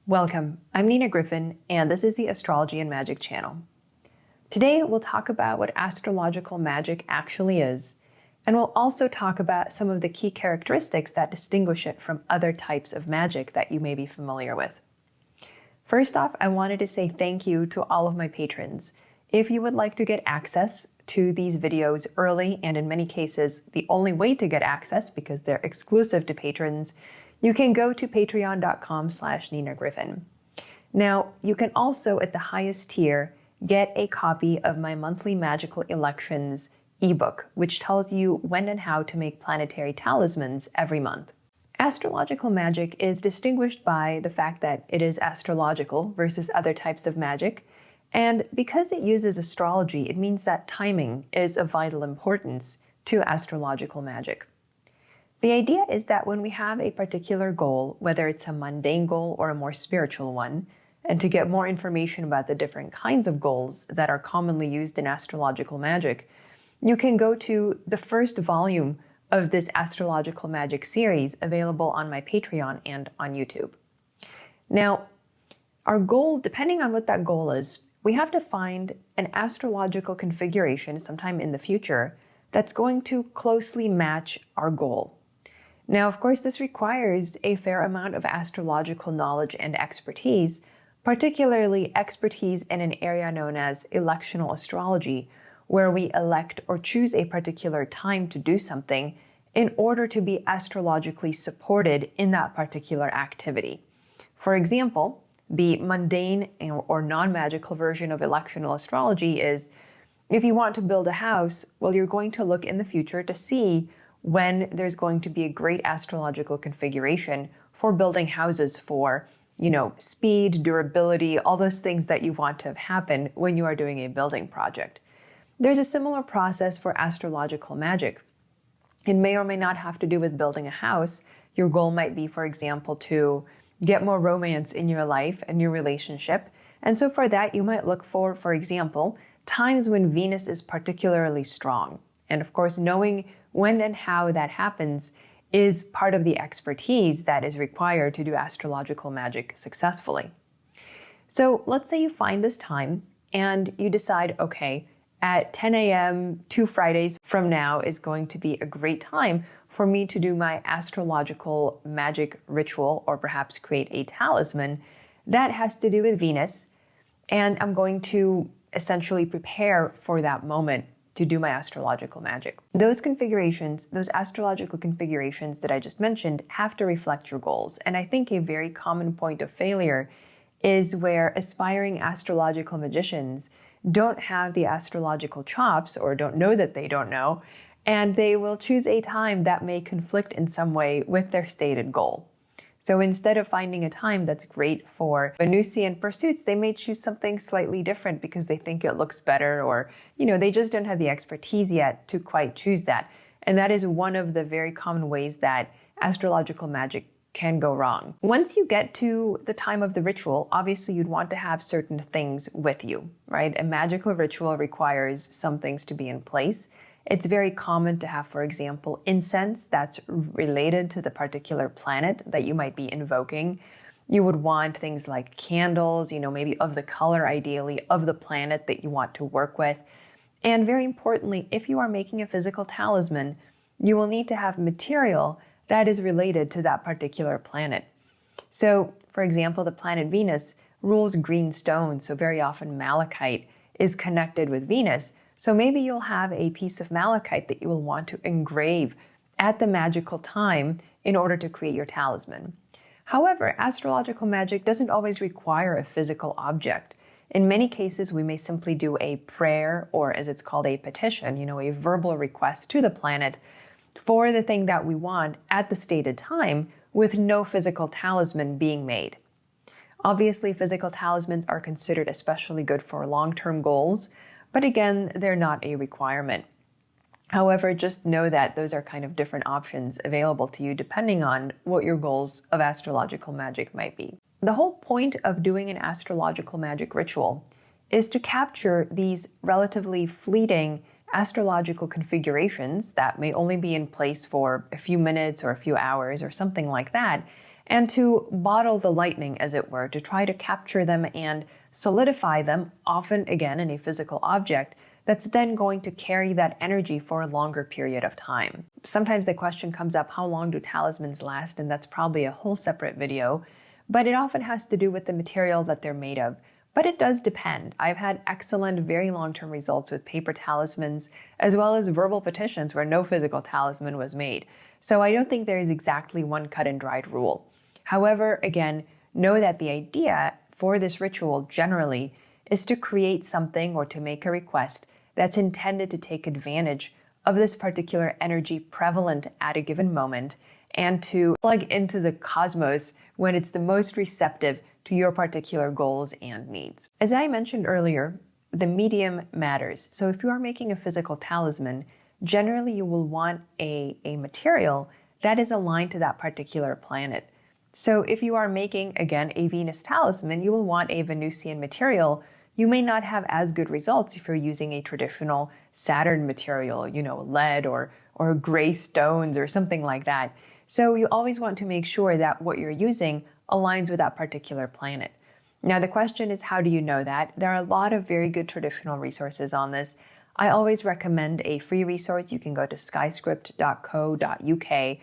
Welcome, I'm Nina Griffin, and this is the Astrology and Magic channel. Today we'll talk about what astrological magic actually is, and we'll also talk about some of the key characteristics that distinguish it from other types of magic that you may be familiar with. First off, I wanted to say thank you to all of my patrons. If you would like to get access to these videos early, and in many cases, the only way to get access because they're exclusive to patrons, you can go to patreon.com/Nina Griffin. Now, you can also, at the highest tier, get a copy of my monthly Magical Elections ebook, which tells you when and how to make planetary talismans every month. Astrological magic is distinguished by the fact that it is astrological versus other types of magic, and because it uses astrology, it means that timing is of vital importance to astrological magic. The idea is that when we have a particular goal, whether it's a mundane goal or a more spiritual one, and to get more information about the different kinds of goals that are commonly used in astrological magic, you can go to the first volume of this astrological magic series available on my Patreon and on YouTube. Now, our goal, depending on what that goal is, we have to find an astrological configuration sometime in the future that's going to closely match our goal. Now, of course, this requires a fair amount of astrological knowledge and expertise, particularly expertise in an area known as electional astrology, where we elect or choose a particular time to do something in order to be astrologically supported in that particular activity. For example, the mundane or non-magical version of electional astrology is, if you want to build a house, well, you're going to look in the future to see when there's going to be a great astrological configuration for building houses for, speed, durability, all those things that you want to have happen when you are doing a building project. There's a similar process for astrological magic. It may or may not have to do with building a house. Your goal might be, for example, to get more romance in your life and your relationship. And so for that, you might look for example, times when Venus is particularly strong. And of course, knowing when and how that happens is part of the expertise that is required to do astrological magic successfully. So let's say you find this time and you decide, okay, at 10 a.m. 2 Fridays from now is going to be a great time for me to do my astrological magic ritual, or perhaps create a talisman that has to do with Venus. And I'm going to essentially prepare for that moment to do my astrological magic. Those configurations, those astrological configurations that I just mentioned, have to reflect your goals. And I think a very common point of failure is where aspiring astrological magicians don't have the astrological chops, or don't know that they don't know, and they will choose a time that may conflict in some way with their stated goal. So instead of finding a time that's great for Venusian pursuits, they may choose something slightly different because they think it looks better, or, they just don't have the expertise yet to quite choose that. And that is one of the very common ways that astrological magic can go wrong. Once you get to the time of the ritual, obviously you'd want to have certain things with you, right? A magical ritual requires some things to be in place. It's very common to have, for example, incense that's related to the particular planet that you might be invoking. You would want things like candles, maybe of the color, ideally, of the planet that you want to work with. And very importantly, if you are making a physical talisman, you will need to have material that is related to that particular planet. So, for example, the planet Venus rules green stones, so very often malachite is connected with Venus. So maybe you'll have a piece of malachite that you will want to engrave at the magical time in order to create your talisman. However, astrological magic doesn't always require a physical object. In many cases, we may simply do a prayer, or as it's called, a petition, a verbal request to the planet for the thing that we want at the stated time with no physical talisman being made. Obviously, physical talismans are considered especially good for long-term goals, but again, they're not a requirement. However, just know that those are kind of different options available to you depending on what your goals of astrological magic might be. The whole point of doing an astrological magic ritual is to capture these relatively fleeting astrological configurations that may only be in place for a few minutes or a few hours or something like that, and to bottle the lightning, as it were, to try to capture them and solidify them, often again in a physical object, that's then going to carry that energy for a longer period of time. Sometimes the question comes up, how long do talismans last? And that's probably a whole separate video, but it often has to do with the material that they're made of. But it does depend. I've had excellent, very long-term results with paper talismans, as well as verbal petitions where no physical talisman was made. So I don't think there is exactly one cut and dried rule. However, again, know that the idea for this ritual generally is to create something or to make a request that's intended to take advantage of this particular energy prevalent at a given moment and to plug into the cosmos when it's the most receptive to your particular goals and needs. As I mentioned earlier, the medium matters. So if you are making a physical talisman, generally you will want a material that is aligned to that particular planet. So if you are making, again, a Venus talisman, you will want a Venusian material. You may not have as good results if you're using a traditional Saturn material, lead or gray stones or something like that. So you always want to make sure that what you're using aligns with that particular planet. Now the question is, how do you know that? There are a lot of very good traditional resources on this. I always recommend a free resource. You can go to skyscript.co.uk,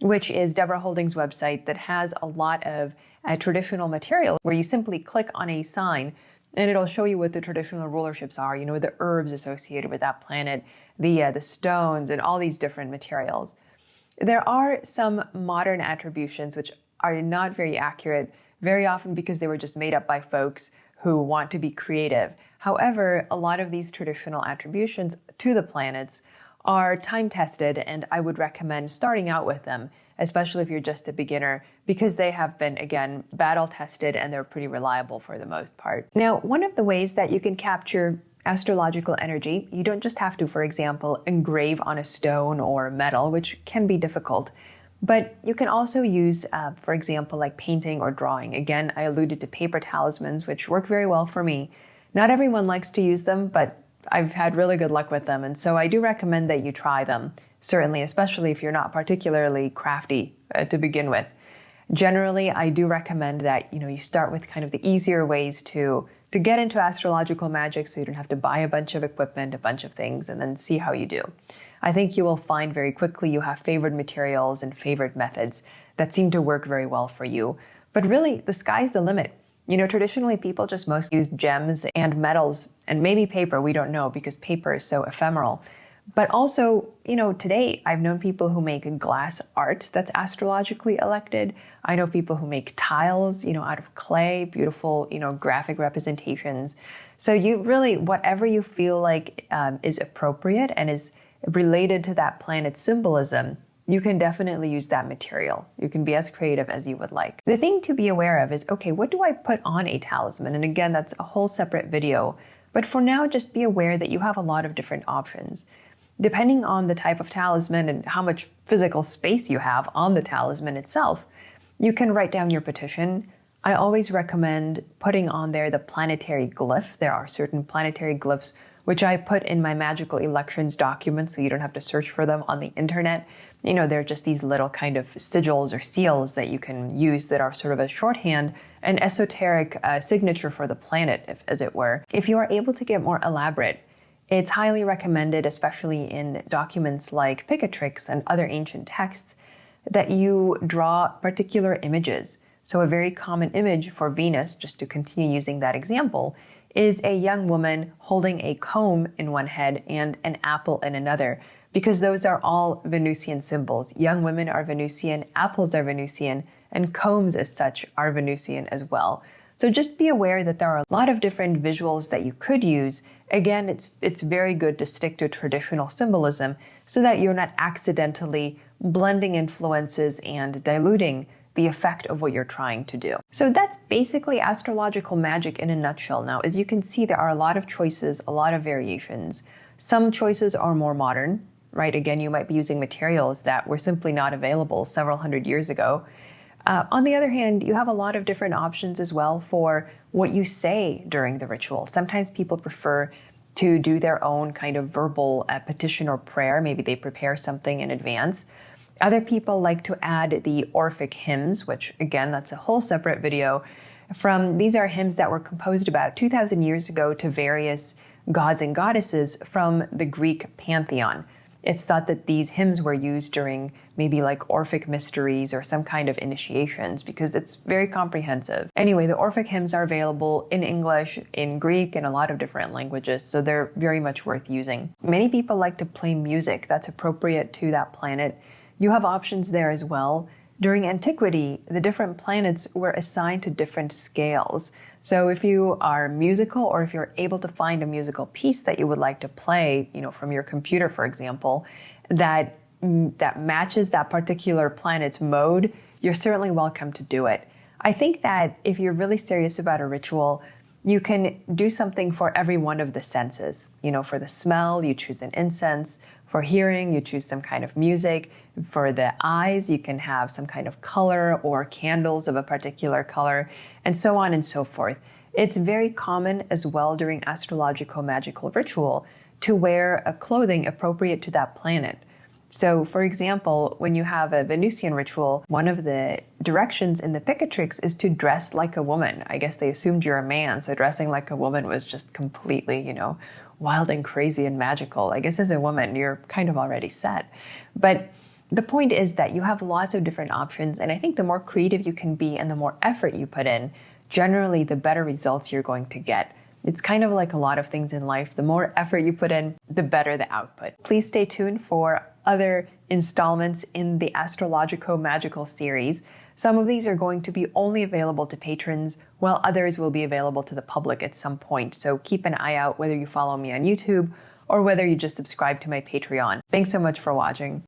which is Deborah Holding's website that has a lot of traditional material where you simply click on a sign and it'll show you what the traditional rulerships are, the herbs associated with that planet, the stones, and all these different materials. There are some modern attributions which are not very accurate, very often because they were just made up by folks who want to be creative. However, a lot of these traditional attributions to the planets are time-tested, and I would recommend starting out with them, especially if you're just a beginner, because they have been, again, battle-tested and they're pretty reliable for the most part. Now, one of the ways that you can capture astrological energy, you don't just have to, for example, engrave on a stone or metal, which can be difficult, but you can also use, for example, like painting or drawing. Again, I alluded to paper talismans, which work very well for me. Not everyone likes to use them, but I've had really good luck with them, and so I do recommend that you try them, certainly, especially if you're not particularly crafty to begin with. Generally, I do recommend that you start with kind of the easier ways to get into astrological magic, so you don't have to buy a bunch of equipment, a bunch of things, and then see how you do. I think you will find very quickly you have favored materials and favored methods that seem to work very well for you. But really, the sky's the limit. Traditionally people just mostly use gems and metals and maybe paper, we don't know because paper is so ephemeral. But also, today I've known people who make glass art that's astrologically elected. I know people who make tiles, out of clay, beautiful, graphic representations. So you really, whatever you feel like is appropriate and is related to that planet's symbolism, you can definitely use that material. You can be as creative as you would like. The thing to be aware of is, okay, what do I put on a talisman? And again, that's a whole separate video. But for now, just be aware that you have a lot of different options. Depending on the type of talisman and how much physical space you have on the talisman itself, you can write down your petition. I always recommend putting on there the planetary glyph. There are certain planetary glyphs which I put in my magical elections documents so you don't have to search for them on the internet. They're just these little kind of sigils or seals that you can use that are sort of a shorthand, an esoteric signature for the planet, as it were. If you are able to get more elaborate, it's highly recommended, especially in documents like Picatrix and other ancient texts, that you draw particular images. So a very common image for Venus, just to continue using that example, is a young woman holding a comb in one head and an apple in another, because those are all Venusian symbols. Young women are Venusian, apples are Venusian, and combs as such are Venusian as well. So just be aware that there are a lot of different visuals that you could use. Again, it's very good to stick to traditional symbolism so that you're not accidentally blending influences and diluting the effect of what you're trying to do. So that's basically astrological magic in a nutshell. Now, as you can see, there are a lot of choices, a lot of variations. Some choices are more modern, right? Again, you might be using materials that were simply not available several hundred years ago. On the other hand, you have a lot of different options as well for what you say during the ritual. Sometimes people prefer to do their own kind of verbal petition or prayer. Maybe they prepare something in advance. Other people like to add the Orphic hymns, which again, that's a whole separate video. These are hymns that were composed about 2,000 years ago to various gods and goddesses from the Greek pantheon. It's thought that these hymns were used during maybe like Orphic mysteries or some kind of initiations because it's very comprehensive. Anyway, the Orphic hymns are available in English, in Greek, and a lot of different languages, so they're very much worth using. Many people like to play music that's appropriate to that planet. You have options there as well. During antiquity, the different planets were assigned to different scales. So if you are musical, or if you're able to find a musical piece that you would like to play, from your computer, for example, that matches that particular planet's mode, you're certainly welcome to do it. I think that if you're really serious about a ritual, you can do something for every one of the senses. For the smell, you choose an incense. For hearing, you choose some kind of music. For the eyes, you can have some kind of color or candles of a particular color, and so on and so forth. It's very common as well during astrological magical ritual to wear a clothing appropriate to that planet. So, for example, when you have a Venusian ritual, one of the directions in the Picatrix is to dress like a woman. I guess they assumed you're a man, so dressing like a woman was just completely, wild and crazy and magical. I guess as a woman, you're kind of already set. But the point is that you have lots of different options, and I think the more creative you can be and the more effort you put in, generally the better results you're going to get. It's kind of like a lot of things in life. The more effort you put in, the better the output. Please stay tuned for other installments in the Astrological Magical series. Some of these are going to be only available to patrons, while others will be available to the public at some point. So keep an eye out whether you follow me on YouTube or whether you just subscribe to my Patreon. Thanks so much for watching.